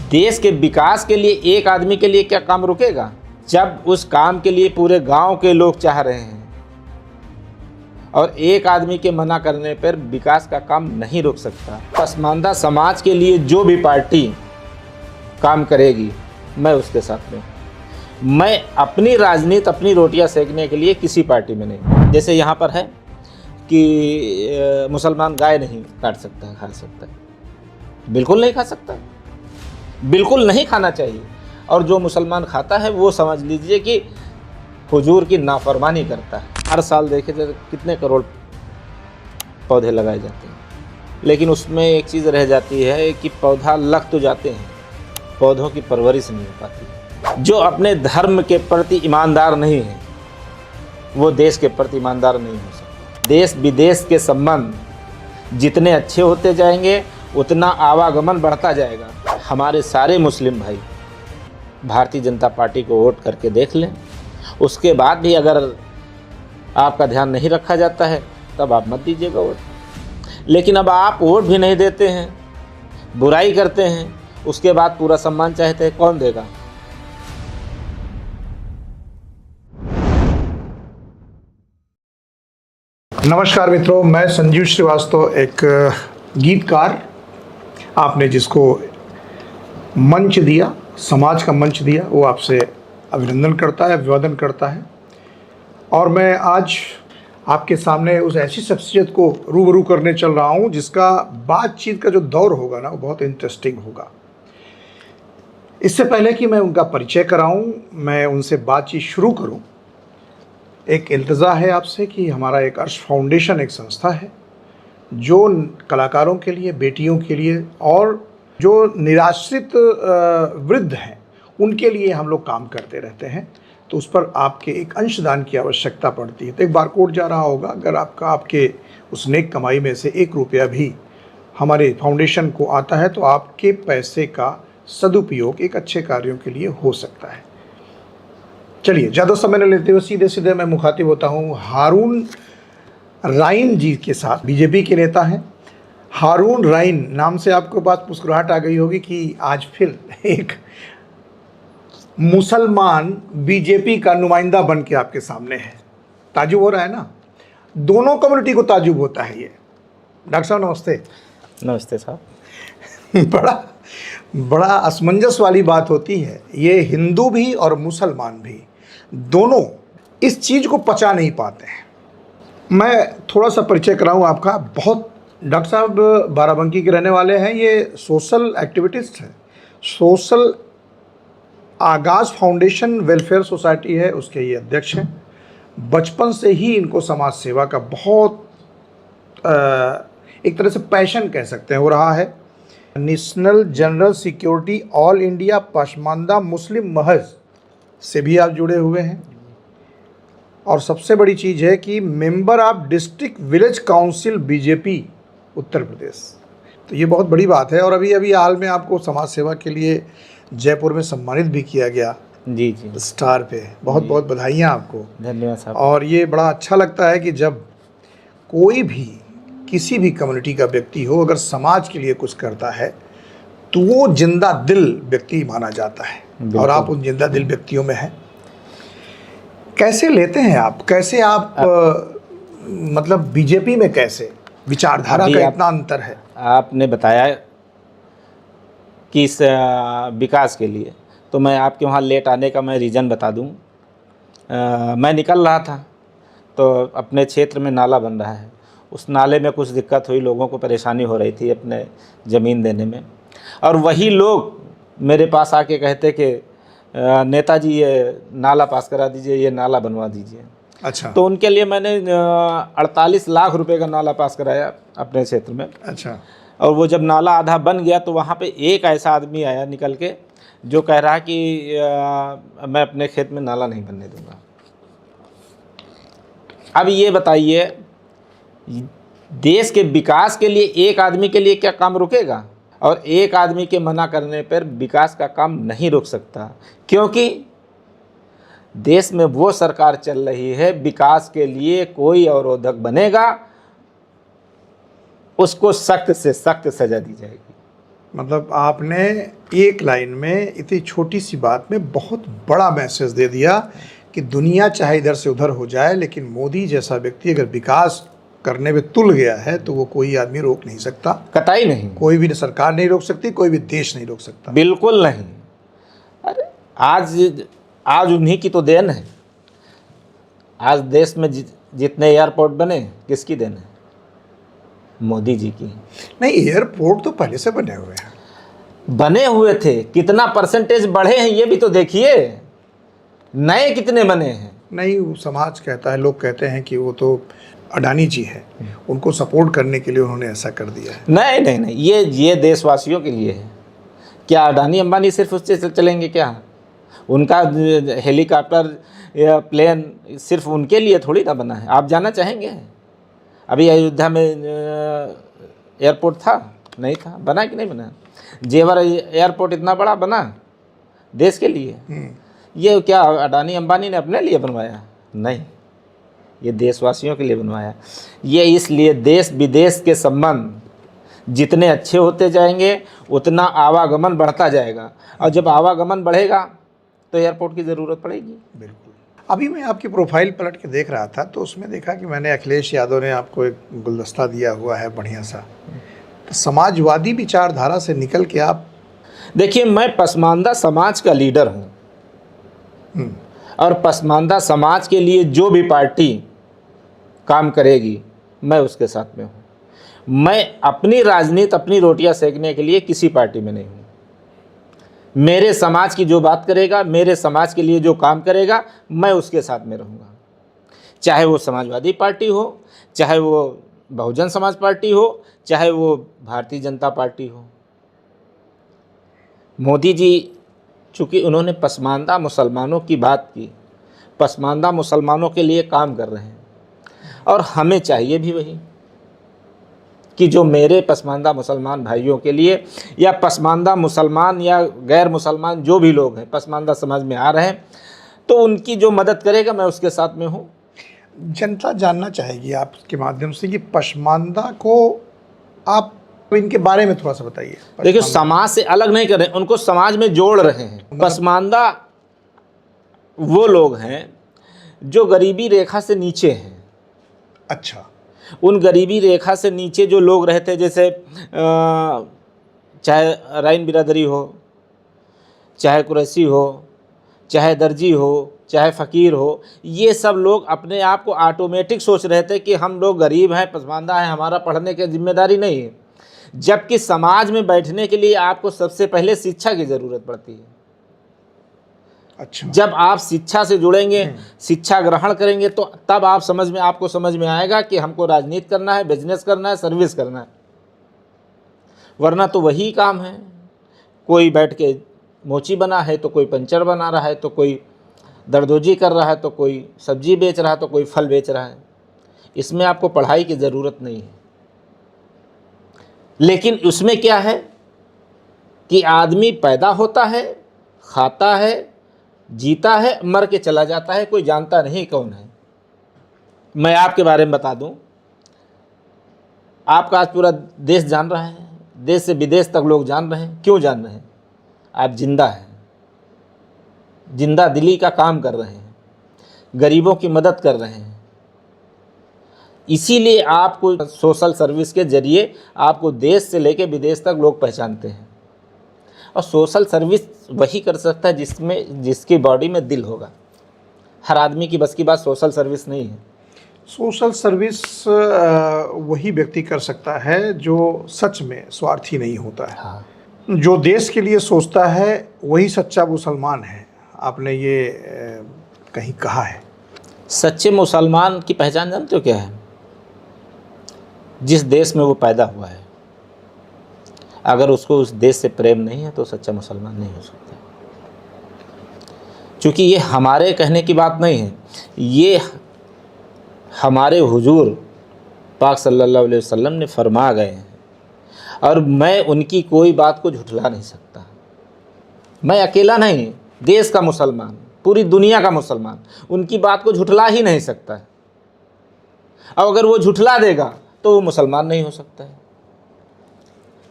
देश के विकास के लिए एक आदमी के लिए क्या काम रुकेगा, जब उस काम के लिए पूरे गांव के लोग चाह रहे हैं और एक आदमी के मना करने पर विकास का काम नहीं रुक सकता। पसमानदा समाज के लिए जो भी पार्टी काम करेगी मैं उसके साथ में। मैं अपनी राजनीति, अपनी रोटियां सेकने के लिए किसी पार्टी में नहीं। जैसे यहाँ पर है कि मुसलमान गाय नहीं काट सकता, खा सकता है, बिल्कुल नहीं खा सकता, बिल्कुल नहीं खाना चाहिए। और जो मुसलमान खाता है वो समझ लीजिए कि हुजूर की नाफरमानी करता है। हर साल देखे तो कितने करोड़ पौधे लगाए जाते हैं, लेकिन उसमें एक चीज़ रह जाती है कि पौधा लग तो जाते हैं, पौधों की परवरिश नहीं हो पाती। जो अपने धर्म के प्रति ईमानदार नहीं है वो देश के प्रति ईमानदार नहीं हो सकता। देश विदेश के संबंध जितने अच्छे होते जाएंगे उतना आवागमन बढ़ता जाएगा। हमारे सारे मुस्लिम भाई भारतीय जनता पार्टी को वोट करके देख लें, उसके बाद भी अगर आपका ध्यान नहीं रखा जाता है तब आप मत दीजिएगा वोट। लेकिन अब आप वोट भी नहीं देते हैं, बुराई करते हैं, उसके बाद पूरा सम्मान चाहते हैं, कौन देगा? नमस्कार मित्रों, मैं संजीव श्रीवास्तव, एक गीतकार। आपने जिसको मंच दिया, समाज का मंच दिया, वो आपसे अभिनंदन करता है, अभिवादन करता है। और मैं आज आपके सामने उस ऐसी शख्सियत को रूबरू करने चल रहा हूँ जिसका बातचीत का जो दौर होगा ना वो बहुत इंटरेस्टिंग होगा। इससे पहले कि मैं उनका परिचय कराऊँ, मैं उनसे बातचीत शुरू करूँ, एक इल्तिजा है आपसे कि हमारा एक अर्श फाउंडेशन एक संस्था है जो कलाकारों के लिए, बेटियों के लिए और जो निराश्रित वृद्ध हैं उनके लिए हम लोग काम करते रहते हैं। तो उस पर आपके एक अंशदान की आवश्यकता पड़ती है। तो एक बारकोड जा रहा होगा, अगर आपके उस नेक कमाई में से 1 रुपया भी हमारे फाउंडेशन को आता है तो आपके पैसे का सदुपयोग एक अच्छे कार्यों के लिए हो सकता है। चलिए, ज़्यादा समय न लेते हुए सीधे सीधे मैं मुखातिब होता हूँ हारून राइन जी के साथ। बीजेपी के नेता हैं हारून राइन। नाम से आपको बात मुस्कुराहट आ गई होगी कि आज फिर एक मुसलमान बीजेपी का नुमाइंदा बन के आपके सामने है। ताजुब हो रहा है ना? दोनों कम्युनिटी को ताजुब होता है ये। डॉक्टर साहब नमस्ते। नमस्ते साहब। बड़ा असमंजस वाली बात होती है। ये हिंदू भी और मुसलमान भी दोनों इस चीज़ को पचा नहीं पाते हैं। मैं थोड़ा सा परिचय कराऊं आपका। बहुत डॉक्टर साहब बाराबंकी के रहने वाले हैं, ये सोशल एक्टिविटिस्ट हैं। सोशल आगाज़ फाउंडेशन वेलफेयर सोसाइटी है, उसके ये अध्यक्ष हैं। बचपन से ही इनको समाज सेवा का बहुत एक तरह से पैशन कह सकते हैं वो रहा है। National general security all India Pasmanda Muslim Mahaz से भी आप जुड़े हुए हैं। और सबसे बड़ी चीज़ है कि member of district village council BJP Uttar Pradesh. तो ये बहुत बड़ी बात है। और अभी हाल में आपको समाज सेवा के लिए जयपुर में सम्मानित भी किया गया। जी स्टार पे बहुत बहुत बधाइयाँ आपको। धन्यवाद साहब। और ये बड़ा अच्छा लगता है कि जब कोई भी किसी भी कम्युनिटी का व्यक्ति हो, अगर समाज के लिए कुछ करता है तो वो जिंदा दिल व्यक्ति माना जाता है। और आप उन जिंदा दिल व्यक्तियों में हैं। कैसे लेते हैं आप, कैसे आप मतलब बीजेपी में कैसे विचारधारा का इतना अंतर है? आपने बताया कि इस विकास के लिए, तो मैं आपके वहाँ लेट आने का मैं रीज़न बता दूँ। मैं निकल रहा था तो अपने क्षेत्र में नाला बन रहा है, उस नाले में कुछ दिक्कत हुई, लोगों को परेशानी हो रही थी अपने ज़मीन देने में। और वही लोग मेरे पास आके कहते कि नेताजी ये नाला पास करा दीजिए, ये नाला बनवा दीजिए। अच्छा। तो उनके लिए मैंने 48 लाख रुपए का नाला पास कराया अपने क्षेत्र में। अच्छा। और वो जब नाला आधा बन गया तो वहाँ पे एक ऐसा आदमी आया निकल के जो कह रहा कि मैं अपने खेत में नाला नहीं बनने दूंगा। अब ये बताइए, देश के विकास के लिए एक आदमी के लिए क्या काम रुकेगा? और एक आदमी के मना करने पर विकास का काम नहीं रुक सकता, क्योंकि देश में वो सरकार चल रही है, विकास के लिए कोई अवरोधक बनेगा उसको सख्त से सख्त सजा दी जाएगी। मतलब आपने एक लाइन में इतनी छोटी सी बात में बहुत बड़ा मैसेज दे दिया कि दुनिया चाहे इधर से उधर हो जाए, लेकिन मोदी जैसा व्यक्ति अगर विकास करने में तुल गया है तो वो कोई आदमी रोक नहीं सकता। कतई नहीं, कोई भी सरकार नहीं रोक सकती, कोई भी देश नहीं रोक सकता। बिल्कुल नहीं। अरे आज उन्हीं की तो देन है। आज देश में जितने एयरपोर्ट बने, किसकी देन है? मोदी जी की। नहीं, एयरपोर्ट तो पहले से बने हुए हैं। बने हुए थे, कितना परसेंटेज बढ़े हैं ये भी तो देखिए। नए कितने बने हैं? नहीं, वो समाज कहता है, लोग कहते हैं कि वो तो अडानी जी है, उनको सपोर्ट करने के लिए उन्होंने ऐसा कर दिया है। नहीं नहीं नहीं, ये देशवासियों के लिए है। क्या अडानी अंबानी सिर्फ उससे चलेंगे क्या? उनका हेलीकॉप्टर या प्लेन सिर्फ उनके लिए थोड़ी ना बना है। आप जाना चाहेंगे? अभी अयोध्या में एयरपोर्ट था? नहीं था। बना कि नहीं बना? जेवर एयरपोर्ट इतना बड़ा बना देश के लिए। ये क्या अडानी अंबानी ने अपने लिए बनवाया? नहीं, ये देशवासियों के लिए बनवाया। ये इसलिए देश विदेश के संबंध जितने अच्छे होते जाएंगे उतना आवागमन बढ़ता जाएगा, और जब आवागमन बढ़ेगा तो एयरपोर्ट की ज़रूरत पड़ेगी। बिल्कुल। अभी मैं आपकी प्रोफाइल पलट के देख रहा था तो उसमें देखा कि मैंने अखिलेश यादव ने आपको एक गुलदस्ता दिया हुआ है बढ़िया सा। तो समाजवादी विचारधारा से निकल के आप, देखिए, मैं पसमानदा समाज का लीडर हूँ, और पसमानदा समाज के लिए जो भी पार्टी काम करेगी मैं उसके साथ में हूँ। मैं अपनी राजनीति, अपनी रोटियां सेकने के लिए किसी पार्टी में नहीं हूँ। मेरे समाज की जो बात करेगा, मेरे समाज के लिए जो काम करेगा, मैं उसके साथ में रहूँगा। चाहे वो समाजवादी पार्टी हो, चाहे वो बहुजन समाज पार्टी हो, चाहे वो भारतीय जनता पार्टी हो। मोदी जी चूँकि उन्होंने पसमानदा मुसलमानों की बात की, पसमानदा मुसलमानों के लिए काम कर रहे हैं, और हमें चाहिए भी वही कि जो मेरे पसमानदा मुसलमान भाइयों के लिए, या पसमानदा मुसलमान या गैर मुसलमान जो भी लोग हैं पसमानदा समाज में आ रहे हैं, तो उनकी जो मदद करेगा मैं उसके साथ में हूँ। जनता जानना चाहेगी आपके माध्यम से कि पसमानदा को आप इनके बारे में थोड़ा सा बताइए। देखिए, समाज से अलग नहीं कर रहे हैं, उनको समाज में जोड़ रहे हैं। पसमानदा वो लोग हैं जो गरीबी रेखा से नीचे हैं। अच्छा। उन गरीबी रेखा से नीचे जो लोग रहते हैं, जैसे चाहे राइन बिरादरी हो, चाहे कुरैशी हो, चाहे दर्जी हो, चाहे फ़कीर हो, ये सब लोग अपने आप को ऑटोमेटिक सोच रहे थे कि हम लोग गरीब हैं, पसमानदा हैं, हमारा पढ़ने की जिम्मेदारी नहीं है। जबकि समाज में बैठने के लिए आपको सबसे पहले शिक्षा की ज़रूरत पड़ती है। अच्छा। जब आप शिक्षा से जुड़ेंगे, शिक्षा ग्रहण करेंगे, तो तब आपको समझ में आएगा कि हमको राजनीति करना है, बिजनेस करना है, सर्विस करना है। वरना तो वही काम है। कोई बैठ के मोची बना है, तो कोई पंचर बना रहा है, तो कोई दरदोजी कर रहा है, तो कोई सब्जी बेच रहा है, तो कोई फल बेच रहा है। इसमें आपको पढ़ाई की ज़रूरत नहीं है। लेकिन उसमें क्या है कि आदमी पैदा होता है, खाता है, जीता है, मर के चला जाता है, कोई जानता नहीं कौन है। मैं आपके बारे में बता दूं, आपका आज पूरा देश जान रहा है, देश से विदेश तक लोग जान रहे हैं। क्यों जान रहे हैं? आप जिंदा हैं, जिंदा दिली का काम कर रहे हैं, गरीबों की मदद कर रहे हैं। इसीलिए आपको सोशल सर्विस के जरिए आपको देश से लेकर विदेश तक लोग पहचानते हैं। और सोशल सर्विस वही कर सकता है जिसकी बॉडी में दिल होगा। हर आदमी की बस की बात सोशल सर्विस नहीं है। सोशल सर्विस वही व्यक्ति कर सकता है जो सच में स्वार्थी नहीं होता है। हाँ। जो देश के लिए सोचता है वही सच्चा मुसलमान है। आपने ये कहीं कहा है। सच्चे मुसलमान की पहचान जानते हो क्या है? जिस देश में वो पैदा हुआ है, अगर उसको उस देश से प्रेम नहीं है तो सच्चा मुसलमान नहीं हो सकता। क्योंकि ये हमारे कहने की बात नहीं है, ये हमारे हुजूर पाक सल्लल्लाहु अलैहि वसल्लम ने फरमा गए हैं, और मैं उनकी कोई बात को झुठला नहीं सकता। मैं अकेला नहीं, देश का मुसलमान, पूरी दुनिया का मुसलमान उनकी बात को झुठला ही नहीं सकता है। और अगर वो झुठला देगा तो वो मुसलमान नहीं हो सकता है।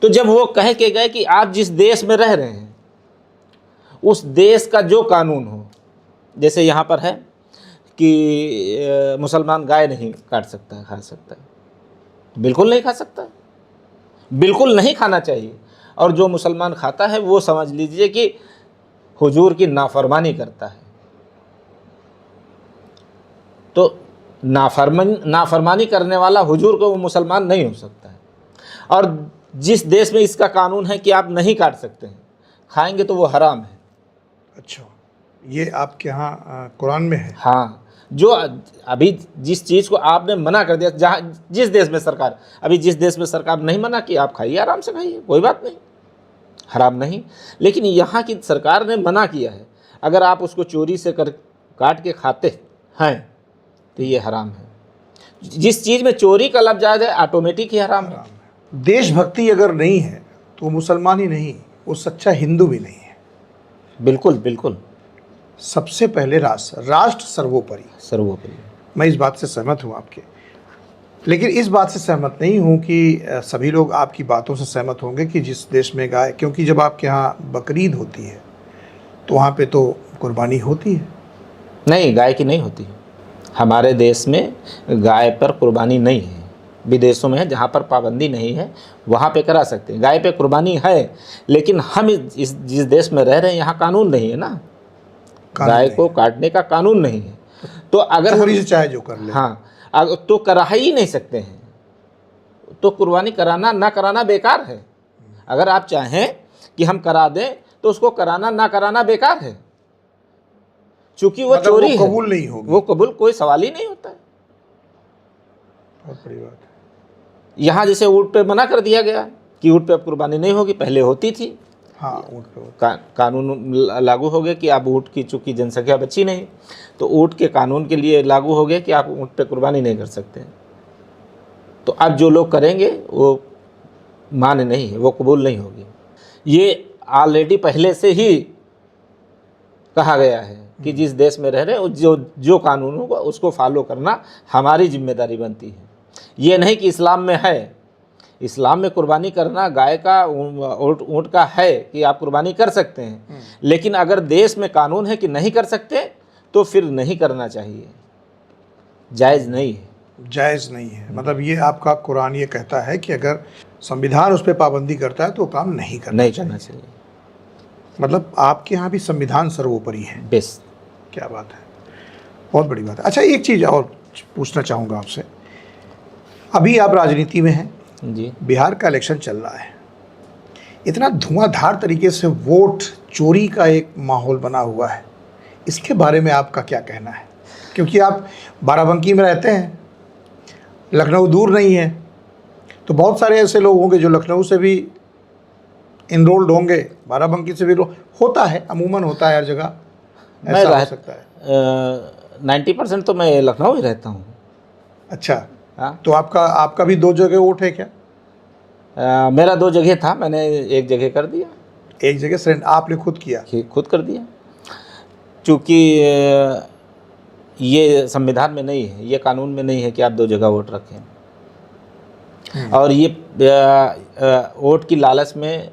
तो जब वो कह के गए कि आप जिस देश में रह रहे हैं उस देश का जो कानून हो, जैसे यहाँ पर है कि मुसलमान गाय नहीं काट सकता है, खा सकता है, बिल्कुल नहीं खा सकता, बिल्कुल नहीं खाना चाहिए। और जो मुसलमान खाता है वो समझ लीजिए कि हुजूर की नाफरमानी करता है। तो नाफरमानी करने वाला हुजूर को वो मुसलमान नहीं हो सकता है। और जिस देश में इसका कानून है कि आप नहीं काट सकते हैं, खाएंगे तो वो हराम है। अच्छा, ये आपके यहाँ कुरान में है? हाँ, जो अभी जिस चीज़ को आपने मना कर दिया, जहाँ जिस देश में सरकार, अभी जिस देश में सरकार नहीं मना कि आप खाइए, आराम से खाइए, कोई बात नहीं, हराम नहीं। लेकिन यहाँ की सरकार ने मना किया है, अगर आप उसको चोरी से काट के खाते हैं तो ये हराम है। जिस चीज़ में चोरी का लफ्ज़ जायज़ है ऑटोमेटिक ही हराम है। देशभक्ति अगर नहीं है तो मुसलमान ही नहीं, वो सच्चा हिंदू भी नहीं है। बिल्कुल बिल्कुल। सबसे पहले राष्ट्र सर्वोपरि। सर्वोपरि। मैं इस बात से सहमत हूँ आपके, लेकिन इस बात से सहमत नहीं हूँ कि सभी लोग आपकी बातों से सहमत होंगे कि जिस देश में गाय, क्योंकि जब आपके यहाँ बकरीद होती है तो वहाँ पे तो कुर्बानी होती है। नहीं, गाय की नहीं होती है। हमारे देश में गाय पर कुर्बानी नहीं है, विदेशों में है जहाँ पर पाबंदी नहीं है वहाँ पे करा सकते हैं। गाय पे कुर्बानी है, लेकिन हम जिस देश में रह रहे हैं यहाँ कानून नहीं है ना, गाय को काटने का कानून नहीं है। तो अगर चोरी से चाहे जो कर ले, हाँ, तो करा ही नहीं सकते हैं, तो कुर्बानी कराना ना कराना बेकार है। अगर आप चाहें कि हम करा दें तो उसको कराना ना कराना बेकार है, चूंकि वो मतलब चोरी वो कबूल नहीं होगी, वो कबूल कोई सवाल ही नहीं होता है। बहुत बड़ी बात है। यहाँ जैसे ऊँट पे मना कर दिया गया कि ऊँट पे अब कुर्बानी नहीं होगी, पहले होती थी। हाँ, ऊँट पे कानून लागू हो गया कि आप ऊँट की, चूँकि जनसंख्या बची नहीं तो ऊँट के कानून के लिए लागू हो गया कि आप ऊँट पे कुर्बानी नहीं कर सकते। तो अब जो लोग करेंगे वो मान्य नहीं है, वो कबूल नहीं होगी। ये ऑलरेडी पहले से ही कहा गया है कि जिस देश में रह रहे हैं जो कानून होगा उसको फॉलो करना हमारी जिम्मेदारी बनती है। ये नहीं कि इस्लाम में है, इस्लाम में कुर्बानी करना गाय का, ऊँट का है कि आप कुर्बानी कर सकते हैं, लेकिन अगर देश में कानून है कि नहीं कर सकते तो फिर नहीं करना चाहिए, जायज़ नहीं है। जायज़ नहीं है, मतलब ये आपका कुरान ये कहता है कि अगर संविधान उस पर पाबंदी करता है तो वो काम नहीं करना चाहिए। मतलब आपके यहाँ भी संविधान सर्वोपरि है। बेस्ट, क्या बात है, बहुत बड़ी बात है। अच्छा, एक चीज़ और पूछना चाहूँगा आपसे, अभी आप राजनीति में हैं जी, बिहार का इलेक्शन चल रहा है, इतना धुआंधार तरीके से वोट चोरी का एक माहौल बना हुआ है, इसके बारे में आपका क्या कहना है? क्योंकि आप बाराबंकी में रहते हैं, लखनऊ दूर नहीं है, तो बहुत सारे ऐसे लोग होंगे जो लखनऊ से भी इनरोल्ड होंगे, बाराबंकी से भी होता है, अमूमन होता है हर जगह, ऐसा हो सकता है। 90% तो मैं लखनऊ ही रहता हूँ। अच्छा, हाँ, तो आपका भी 2 जगह वोट है क्या? मेरा 2 जगह था, मैंने 1 जगह कर दिया। 1 जगह सरेंडर आपने खुद किया? खुद कर दिया, चूँकि ये संविधान में नहीं है, ये कानून में नहीं है कि आप 2 जगह वोट रखें। और ये वोट की लालच में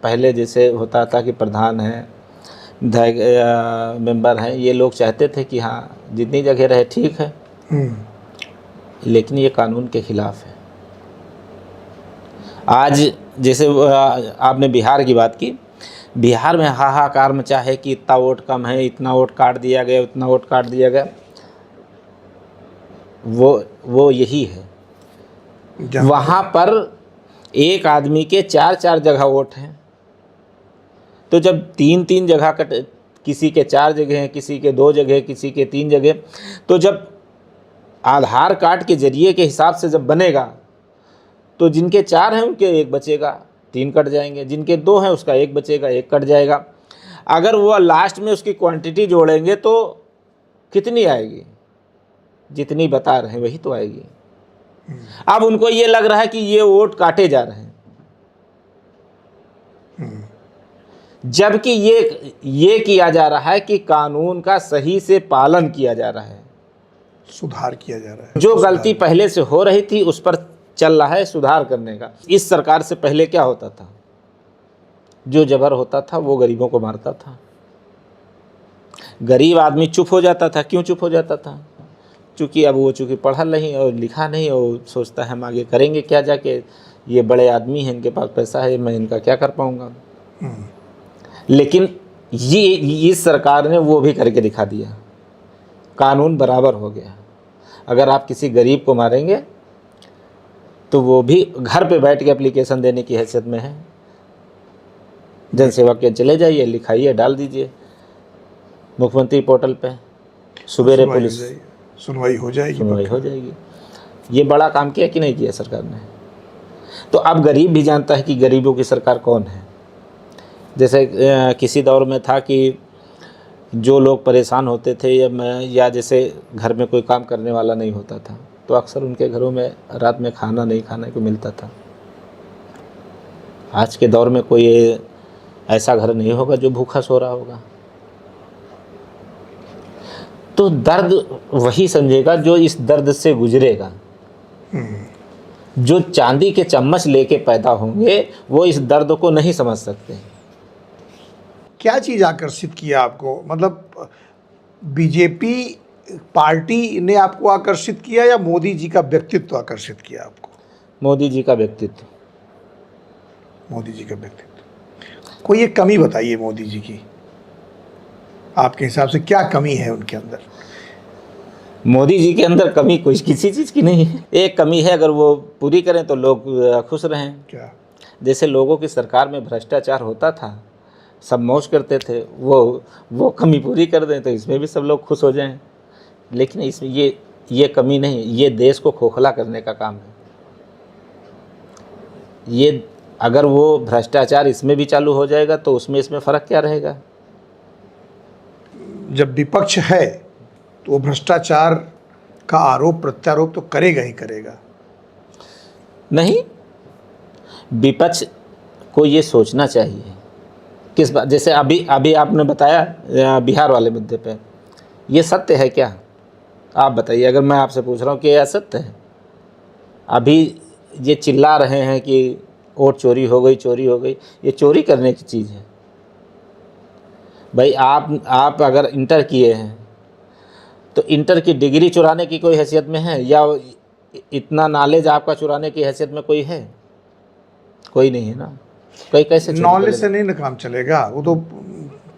पहले जैसे होता था कि प्रधान है, मेंबर हैं, ये लोग चाहते थे कि हाँ जितनी जगह रहे ठीक है, लेकिन ये कानून के खिलाफ है। आज जैसे आपने बिहार की बात की, बिहार में हाहाकार मचा है कि इतना वोट कम है, इतना वोट काट दिया गया, उतना वोट काट दिया गया। वो यही है, वहाँ पर एक आदमी के 4-4 जगह वोट हैं, तो जब 3-3 जगह किसी के 4 जगह हैं, किसी के 2 जगह, किसी के 3 जगह, तो जब आधार कार्ड के जरिए के हिसाब से जब बनेगा तो जिनके 4 हैं उनके 1 बचेगा, 3 कट जाएंगे, जिनके 2 हैं उसका 1 बचेगा, 1 कट जाएगा। अगर वो लास्ट में उसकी क्वांटिटी जोड़ेंगे तो कितनी आएगी? जितनी बता रहे हैं वही तो आएगी। अब उनको ये लग रहा है कि ये वोट काटे जा रहे हैं, जबकि ये किया जा रहा है कि कानून का सही से पालन किया जा रहा है, सुधार किया जा रहा है। जो गलती पहले से हो रही थी उस पर चल रहा है सुधार करने का। इस सरकार से पहले क्या होता था, जो जबर होता था वो गरीबों को मारता था। गरीब आदमी चुप हो जाता था। क्यों चुप हो जाता था? चूँकि अब वो पढ़ा नहीं और लिखा नहीं, और सोचता है हम आगे करेंगे क्या जाके, ये बड़े आदमी हैं, इनके पास पैसा है, मैं इनका क्या कर पाऊँगा। लेकिन ये इस सरकार ने वो भी करके दिखा दिया, कानून बराबर हो गया। अगर आप किसी गरीब को मारेंगे तो वो भी घर पे बैठ के एप्लीकेशन देने की हैसियत में है। जन सेवा के चले जाइए, लिखाइए, डाल दीजिए मुख्यमंत्री पोर्टल पे, सुबेरे पुलिस सुनवाई हो जाएगी। ये बड़ा काम किया कि नहीं किया सरकार ने? तो अब गरीब भी जानता है कि गरीबों की सरकार कौन है। जैसे किसी दौर में था कि जो लोग परेशान होते थे या जैसे घर में कोई काम करने वाला नहीं होता था, तो अक्सर उनके घरों में रात में खाना नहीं खाने को मिलता था। आज के दौर में कोई ऐसा घर नहीं होगा जो भूखा सो रहा होगा। तो दर्द वही समझेगा जो इस दर्द से गुजरेगा। जो चांदी के चम्मच लेके पैदा होंगे वो इस दर्द को नहीं समझ सकते। क्या चीज़ आकर्षित किया आपको? मतलब बीजेपी पार्टी ने आपको आकर्षित किया या मोदी जी का व्यक्तित्व आकर्षित किया आपको? मोदी जी का व्यक्तित्व। मोदी जी का व्यक्तित्व। कोई एक कमी बताइए मोदी जी की, आपके हिसाब से क्या कमी है उनके अंदर? मोदी जी के अंदर कमी कोई किसी चीज़ की नहीं है। एक कमी है, अगर वो पूरी करें तो लोग खुश रहें। क्या? जैसे लोगों की सरकार में भ्रष्टाचार होता था, सब मौज करते थे, वो कमी पूरी कर दें तो इसमें भी सब लोग खुश हो जाएं। लेकिन इसमें ये कमी नहीं, ये देश को खोखला करने का काम है। ये अगर वो भ्रष्टाचार इसमें भी चालू हो जाएगा तो इसमें फ़र्क क्या रहेगा? जब विपक्ष है तो वो भ्रष्टाचार का आरोप प्रत्यारोप तो करेगा ही करेगा। नहीं, विपक्ष को ये सोचना चाहिए किस बात। जैसे अभी आपने बताया बिहार वाले मुद्दे पे, ये सत्य है क्या? आप बताइए। अगर मैं आपसे पूछ रहा हूँ कि यह सत्य है, अभी ये चिल्ला रहे हैं कि वोट चोरी हो गई, ये चोरी करने की चीज़ है भाई। आप अगर इंटर किए हैं तो इंटर की डिग्री चुराने की कोई हैसियत में है, या इतना नॉलेज आपका चुराने की हैसियत में कोई है? कोई नहीं है ना। कोई कैसे नॉलेज से नहीं ना काम चलेगा, वो तो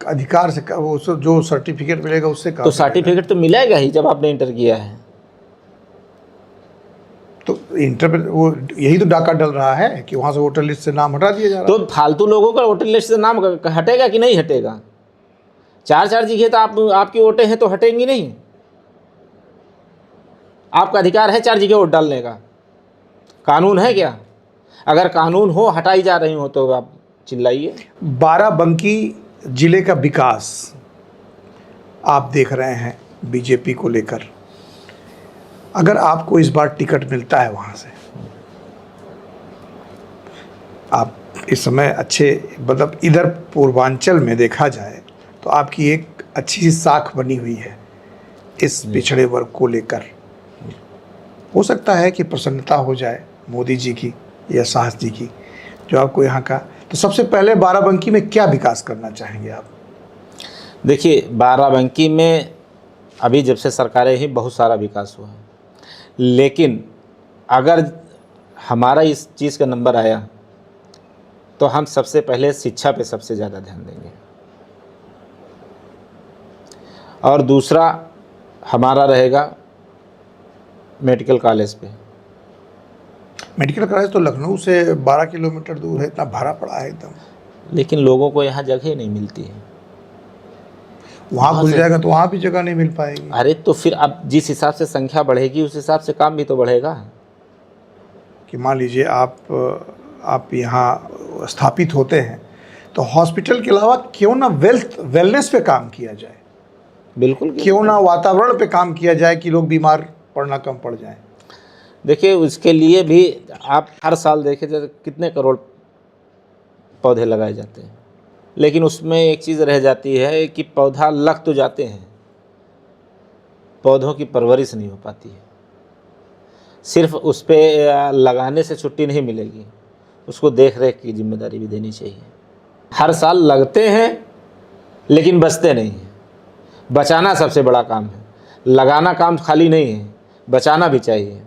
अधिकार से, वो जो सर्टिफिकेट मिलेगा उससे काम। तो सर्टिफिकेट तो मिलेगा ही जब आपने इंटर किया है। तो इंटर पे वो यही तो डाका डल रहा है कि वहाँ से वोटर लिस्ट से नाम हटा दिया जा रहा है। तो फालतू लोगों का वोटर लिस्ट से नाम हटेगा कि नहीं हटेगा? 4 जगह तो आपकी वोटें हैं तो हटेंगी नहीं। आपका अधिकार है 4 जगह वोट डालने का। कानून है क्या? अगर कानून हो, हटाई जा रही हो तो आप चिल्लाइए। बाराबंकी जिले का विकास आप देख रहे हैं बीजेपी को लेकर, अगर आपको इस बार टिकट मिलता है वहाँ से, आप इस समय अच्छे, मतलब इधर पूर्वांचल में देखा जाए तो आपकी एक अच्छी सी साख बनी हुई है इस पिछड़े वर्ग को लेकर। हो सकता है कि प्रसन्नता हो जाए मोदी जी की या साहस जी की जो आपको यहाँ का। तो सबसे पहले बाराबंकी में क्या विकास करना चाहेंगे आप? देखिए, बाराबंकी में अभी जब से सरकारें ही बहुत सारा विकास हुआ है, लेकिन अगर हमारा इस चीज़ का नंबर आया तो हम सबसे पहले शिक्षा पे सबसे ज़्यादा ध्यान देंगे, और दूसरा हमारा रहेगा मेडिकल कॉलेज पे। मेडिकल कॉलेज तो लखनऊ से 12 किलोमीटर दूर है, इतना भाड़ा पड़ा है एकदम। लेकिन लोगों को यहाँ जगह नहीं मिलती है। वहाँ खुल जाएगा तो वहाँ भी जगह नहीं मिल पाएगी। अरे तो फिर अब जिस हिसाब से संख्या बढ़ेगी उस हिसाब से काम भी तो बढ़ेगा। कि मान लीजिए आप यहाँ स्थापित होते हैं तो हॉस्पिटल के अलावा क्यों ना वेलनेस पे काम किया जाए। बिल्कुल। क्यों ना वातावरण पे काम किया जाए कि लोग बीमार पड़ना कम पड़ जाए। देखिए, उसके लिए भी आप हर साल देखें तो कितने करोड़ पौधे लगाए जाते हैं, लेकिन उसमें एक चीज़ रह जाती है कि पौधा लग तो जाते हैं, पौधों की परवरिश नहीं हो पाती है। सिर्फ उस पर लगाने से छुट्टी नहीं मिलेगी, उसको देख रेख की जिम्मेदारी भी देनी चाहिए। हर साल लगते हैं लेकिन बचते नहीं हैं। बचाना सबसे बड़ा काम है, लगाना काम खाली नहीं है, बचाना भी चाहिए।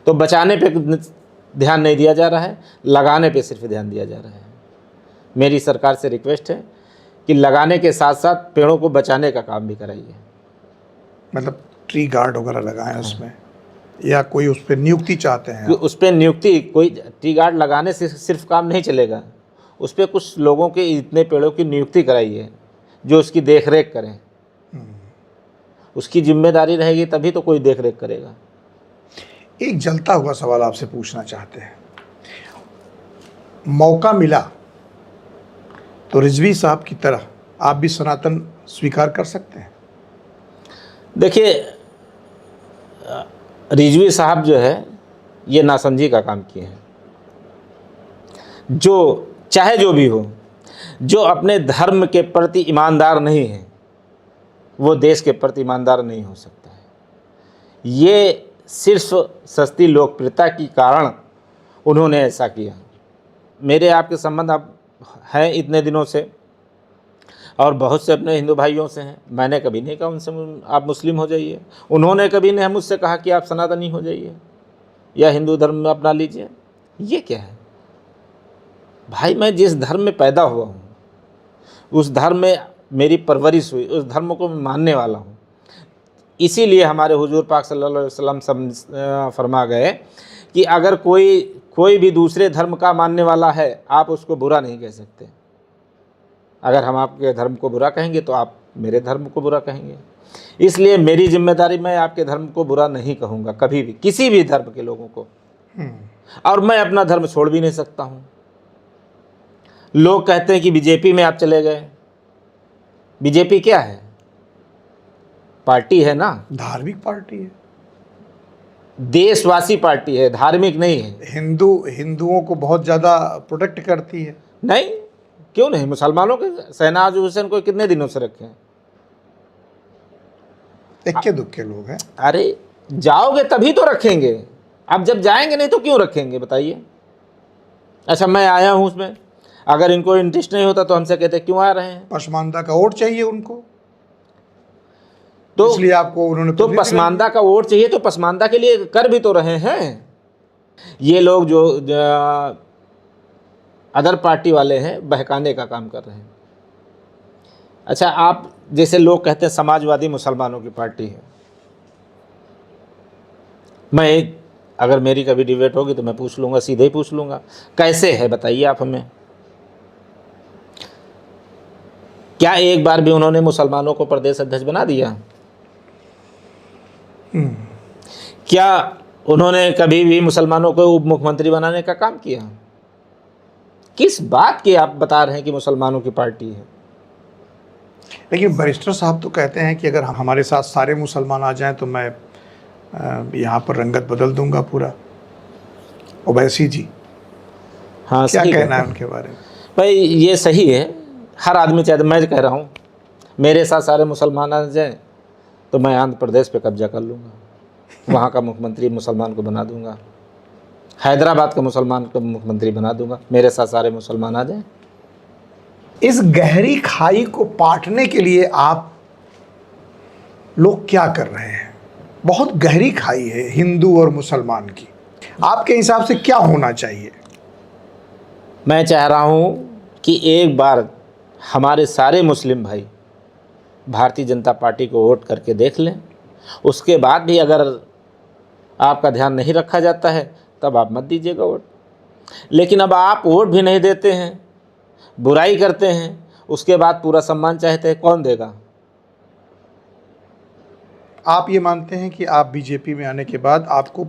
तो बचाने पे ध्यान नहीं दिया जा रहा है, लगाने पे सिर्फ ध्यान दिया जा रहा है। मेरी सरकार से रिक्वेस्ट है कि लगाने के साथ साथ पेड़ों को बचाने का काम भी कराइए। मतलब ट्री गार्ड वगैरह लगाएं उसमें, या कोई उस पर नियुक्ति चाहते हैं? उस पर नियुक्ति, कोई ट्री गार्ड लगाने से सिर्फ काम नहीं चलेगा, उस पर कुछ लोगों के इतने पेड़ों की नियुक्ति कराइए जो उसकी देख रेख करें। उसकी जिम्मेदारी रहेगी तभी तो कोई देख रेख करेगा। एक जलता हुआ सवाल आपसे पूछना चाहते हैं, मौका मिला तो रिजवी साहब की तरह आप भी सनातन स्वीकार कर सकते हैं? देखिए, रिजवी साहब जो है ये नासमझी का काम किए हैं। जो चाहे जो भी हो, जो अपने धर्म के प्रति ईमानदार नहीं है वो देश के प्रति ईमानदार नहीं हो सकता है। ये सिर्फ सस्ती लोकप्रियता के कारण उन्होंने ऐसा किया। मेरे आपके संबंध अब हैं इतने दिनों से, और बहुत से अपने हिंदू भाइयों से हैं। मैंने कभी नहीं कहा उनसे आप मुस्लिम हो जाइए, उन्होंने कभी नहीं मुझसे कहा कि आप सनातनी हो जाइए या हिंदू धर्म में अपना लीजिए। ये क्या है भाई? मैं जिस धर्म में पैदा हुआ हूँ, उस धर्म में मेरी परवरिश हुई, उस धर्म को मैं मानने वाला हूँ। इसीलिए हमारे हुजूर पाक सल्लल्लाहु अलैहि वसल्लम फरमा गए कि अगर कोई भी दूसरे धर्म का मानने वाला है, आप उसको बुरा नहीं कह सकते। अगर हम आपके धर्म को बुरा कहेंगे तो आप मेरे धर्म को बुरा कहेंगे। इसलिए मेरी जिम्मेदारी, मैं आपके धर्म को बुरा नहीं कहूँगा कभी भी, किसी भी धर्म के लोगों को। और मैं अपना धर्म छोड़ भी नहीं सकता हूँ। लोग कहते हैं कि बीजेपी में आप चले गए। बीजेपी क्या है? पार्टी है ना, धार्मिक पार्टी है, देशवासी पार्टी है, धार्मिक नहीं है। हिंदुओं को बहुत ज़्यादा प्रोटेक्ट करती है। नहीं, क्यों नहीं? मुसलमानों के शहनाज हुसैन को कितने दिनों से रखे हैं? इक्के दुक्के लोग हैं। अरे जाओगे तभी तो रखेंगे, अब जब जाएंगे नहीं तो क्यों रखेंगे बताइए? अच्छा, मैं आया हूँ उसमें, अगर इनको इंटरेस्ट नहीं होता तो हमसे कहते क्यों आ रहे हैं? पसमानदा का वोट चाहिए उनको, तो इसलिए आपको उन्होंने तो पसमानदा का वोट चाहिए, तो पसमानदा के लिए कर भी तो रहे हैं। ये लोग जो अदर पार्टी वाले हैं, बहकाने का काम कर रहे हैं। अच्छा, आप जैसे लोग कहते हैं समाजवादी मुसलमानों की पार्टी है। मैं, अगर मेरी कभी डिबेट होगी तो मैं पूछ लूँगा, सीधे ही पूछ लूँगा, कैसे है बताइए आप हमें। क्या एक बार भी उन्होंने मुसलमानों को प्रदेश अध्यक्ष बना दिया? क्या उन्होंने कभी भी मुसलमानों को उप मुख्यमंत्री बनाने का काम किया? किस बात की आप बता रहे हैं कि मुसलमानों की पार्टी है? लेकिन बैरिस्टर साहब तो कहते हैं कि अगर हमारे साथ सारे मुसलमान आ जाएं तो मैं यहाँ पर रंगत बदल दूंगा पूरा। ओवैसी जी, हाँ, क्या सही कहना है उनके बारे में? भाई ये सही है। हर आदमी चाहे, मैं कह रहा हूँ मेरे साथ सारे मुसलमान आ जाएं तो मैं आंध्र प्रदेश पे कब्जा कर लूँगा, वहाँ का मुख्यमंत्री मुसलमान को बना दूँगा, हैदराबाद का मुसलमान को मुख्यमंत्री बना दूँगा, मेरे साथ सारे मुसलमान आ जाएं। इस गहरी खाई को पाटने के लिए आप लोग क्या कर रहे हैं? बहुत गहरी खाई है हिंदू और मुसलमान की, आपके हिसाब से क्या होना चाहिए? मैं चाह रहा हूँ कि एक बार हमारे सारे मुस्लिम भाई भारतीय जनता पार्टी को वोट करके देख लें। उसके बाद भी अगर आपका ध्यान नहीं रखा जाता है तब आप मत दीजिएगा वोट। लेकिन अब आप वोट भी नहीं देते हैं, बुराई करते हैं, उसके बाद पूरा सम्मान चाहते हैं, कौन देगा? आप ये मानते हैं कि आप बीजेपी में आने के बाद आपको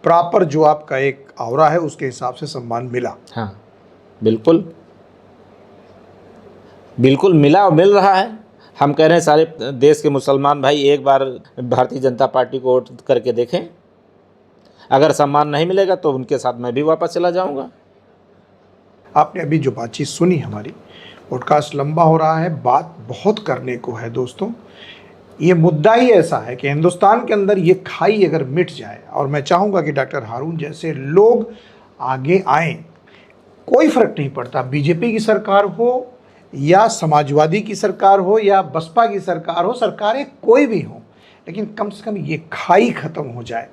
प्रॉपर जो आपका एक आवरा है उसके हिसाब से सम्मान मिला? हाँ, बिल्कुल बिल्कुल मिला और मिल रहा है। हम कह रहे हैं सारे देश के मुसलमान भाई एक बार भारतीय जनता पार्टी को वोट करके देखें। अगर सम्मान नहीं मिलेगा तो उनके साथ मैं भी वापस चला जाऊंगा। आपने अभी जो बातचीत सुनी, हमारी पॉडकास्ट लंबा हो रहा है, बात बहुत करने को है दोस्तों। ये मुद्दा ही ऐसा है कि हिंदुस्तान के अंदर ये खाई अगर मिट जाए, और मैं चाहूँगा कि डॉक्टर हारून जैसे लोग आगे आएं, कोई फर्क नहीं पड़ता बीजेपी की सरकार हो या समाजवादी की सरकार हो या बसपा की सरकार हो, सरकारें कोई भी हो, लेकिन कम से कम ये खाई खत्म हो जाए।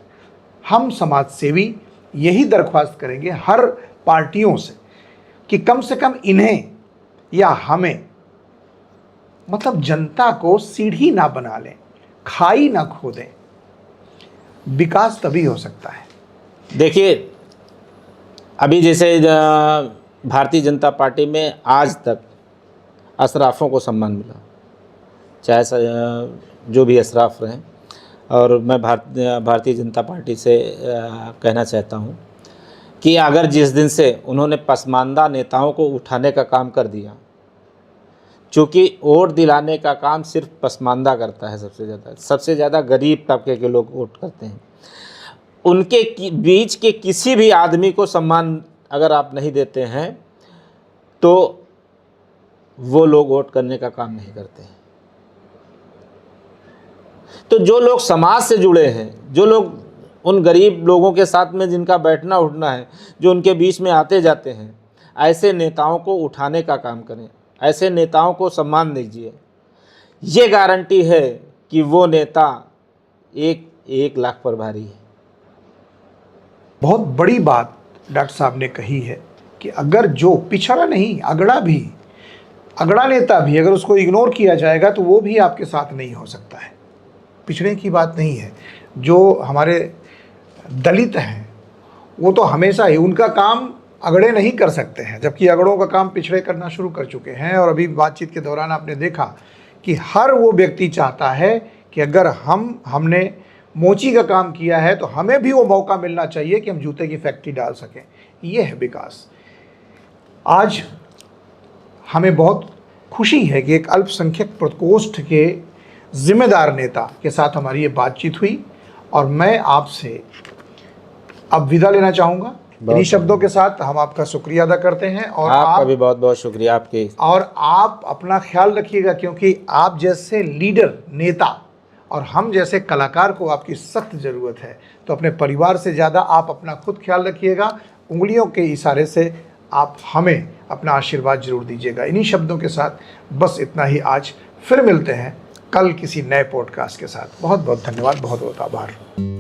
हम समाज सेवी यही दरख्वास्त करेंगे हर पार्टियों से कि कम से कम इन्हें या हमें, मतलब जनता को सीढ़ी ना बना लें, खाई ना खोदें। विकास तभी हो सकता है। देखिए, अभी जैसे भारतीय जनता पार्टी में आज तक अशराफों को सम्मान मिला, चाहे जो भी अशराफ रहें, और मैं भारतीय जनता पार्टी से कहना चाहता हूं कि अगर जिस दिन से उन्होंने पसमानदा नेताओं को उठाने का काम कर दिया, चूँकि वोट दिलाने का काम सिर्फ पसमानदा करता है, सबसे ज़्यादा गरीब तबके के लोग वोट करते हैं, उनके बीच के किसी भी आदमी को सम्मान अगर आप नहीं देते हैं तो वो लोग वोट करने का काम नहीं करते हैं। तो जो लोग समाज से जुड़े हैं, जो लोग उन गरीब लोगों के साथ में जिनका बैठना उठना है, जो उनके बीच में आते जाते हैं, ऐसे नेताओं को उठाने का काम करें, ऐसे नेताओं को सम्मान दीजिए। ये गारंटी है कि वो नेता 1 लाख पर भारी है। बहुत बड़ी बात डॉक्टर साहब ने कही है कि अगर जो पिछड़ा नहीं, अगड़ा नेता भी अगर उसको इग्नोर किया जाएगा तो वो भी आपके साथ नहीं हो सकता है। पिछड़े की बात नहीं है, जो हमारे दलित हैं वो तो हमेशा ही उनका काम अगड़े नहीं कर सकते हैं, जबकि अगड़ों का काम पिछड़े करना शुरू कर चुके हैं। और अभी बातचीत के दौरान आपने देखा कि हर वो व्यक्ति चाहता है कि अगर हमने मोची का काम किया है तो हमें भी वो मौका मिलना चाहिए कि हम जूते की फैक्ट्री डाल सकें। ये है विकास। आज हमें बहुत खुशी है कि एक अल्पसंख्यक प्रकोष्ठ के जिम्मेदार नेता के साथ हमारी ये बातचीत हुई, और मैं आपसे अब विदा लेना चाहूँगा। इन्हीं शब्दों के साथ हम आपका शुक्रिया अदा करते हैं, और आपका भी बहुत बहुत शुक्रिया आपके। और आप अपना ख्याल रखिएगा, क्योंकि आप जैसे लीडर नेता और हम जैसे कलाकार को आपकी सख्त ज़रूरत है। तो अपने परिवार से ज़्यादा आप अपना खुद ख्याल रखिएगा। उंगलियों के इशारे से आप हमें अपना आशीर्वाद जरूर दीजिएगा। इन्हीं शब्दों के साथ बस इतना ही आज। फिर मिलते हैं कल किसी नए पॉडकास्ट के साथ। बहुत बहुत धन्यवाद, बहुत बहुत आभार।